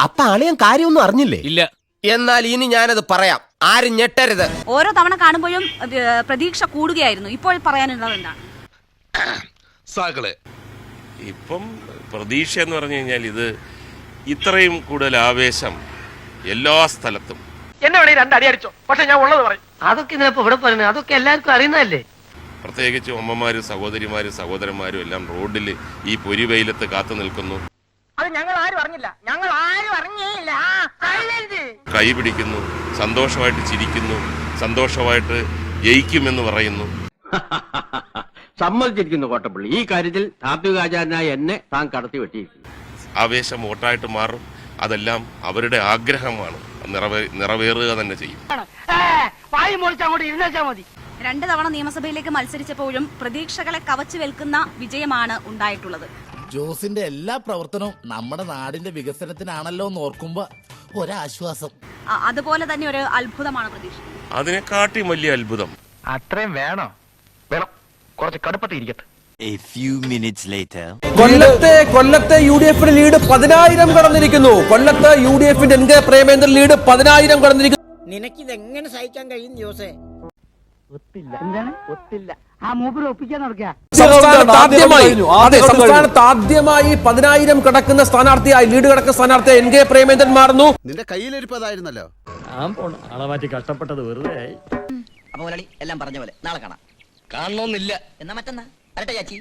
അപ്പൊ അളിയൻ കാര്യമൊന്നും അറിഞ്ഞില്ലേ? ഇല്ല. എന്നാൽ ഇനി ഞാനത് പറയാം, ആരും ഞെട്ടരുത്. ഓരോ തവണ കാണുമ്പോഴും പ്രതീക്ഷ കൂടുകയായിരുന്നു. ഇപ്പോൾ പറയാനുള്ളത് എന്താണ്? സാകളെ ഇപ്പം പ്രതീക്ഷ എന്ന് പറഞ്ഞു കഴിഞ്ഞാൽ ഇത് ഇത്രയും കൂടുതൽ ആവേശം എല്ലാ സ്ഥലത്തും. എന്നെ വേണേ രണ്ടടി അടിച്ചോ, പക്ഷെ ഞാൻ ഉള്ളത് പറയും. അതൊക്കെ ഇതിനപ്പോ ഇവിടെ പറയുന്നത്, അതൊക്കെ എല്ലാവർക്കും അറിയുന്നതല്ലേ. പ്രത്യേകിച്ച് അമ്മമാരും സഹോദരിമാരും സഹോദരന്മാരും എല്ലാം റോഡിൽ ഈ പൊരിവെയിലത്ത് കാത്തു നിൽക്കുന്നു. അത് ഞങ്ങൾ ആരും അറിഞ്ഞില്ല, ഞങ്ങൾ ആരും അറിഞ്ഞില്ല. കൈ പിടിക്കുന്നു, സന്തോഷമായിട്ട് ചിരിക്കുന്നു, സന്തോഷമായിട്ട് ജയിക്കുമെന്ന് പറയുന്നു. സമ്മതിച്ചിരിക്കുന്നു കോട്ടപ്പള്ളി. ഈ കാര്യത്തിൽ താത്വികാചാരനായ എന്നെ താൻ കടത്തി വെട്ടിയിരിക്കുന്നു. ആവേശം വോട്ടായിട്ട് മാറും. അതെല്ലാം അവരുടെ ആഗ്രഹമാണ്, നിറവേറുക തന്നെ ചെയ്യും. രണ്ട് തവണ നിയമസഭയിലേക്ക് മത്സരിച്ചപ്പോഴും പ്രതീക്ഷകളെ കവച്ചു വെൽക്കുന്ന വിജയമാണ് ഉണ്ടായിട്ടുള്ളത്. ജോസിന്റെ എല്ലാ പ്രവർത്തനവും നമ്മുടെ നാടിന്റെ വികസനത്തിനാണല്ലോ എന്ന് ഓർക്കുമ്പോ ഒരാശ്വാസം. അതുപോലെ തന്നെ ഒരു അത്ഭുതമാണ് പ്രതീക്ഷ. അതിനെക്കാട്ടി വലിയ അത്ഭുതം. അത്രയും വേണോ? വേണം, കുറച്ച് കടുപ്പത്തിരിക്കട്ടെ. കൊല്ലത്തെ UDF ലീഡ് 10,000 കടന്നിരിക്കുന്നു. കൊല്ലത്ത് UDF-ന്റെ NK പ്രേമേന്ദ്രൻ ലീഡ് 10,000 കടന്നിരിക്കുന്നു. നിനക്കിത് എങ്ങനെ സഹിക്കാൻ കഴിയും ജോസേ? സംസ്ഥാനത്ത് ആദ്യമായി 10,000 കടക്കുന്ന സ്ഥാനാർത്ഥിയായി, ലീഡ് കടക്കുന്ന സ്ഥാനാർത്ഥിയായി NK പ്രേമേന്ദ്രൻ മാറുന്നു. നിന്റെ കയ്യിലിരിപ്പതായിരുന്നല്ലോ. ആളമാറ്റി കഷ്ടപ്പെട്ടത് വെറുതെ ആയി. അപ്പൊ മുതലാളി എല്ലാം പറഞ്ഞ പോലെ നാളെ കാണാം. കാണണമെന്നില്ല. എന്നാ മറ്റന്നാ അരട്ടെ ചാച്ചി.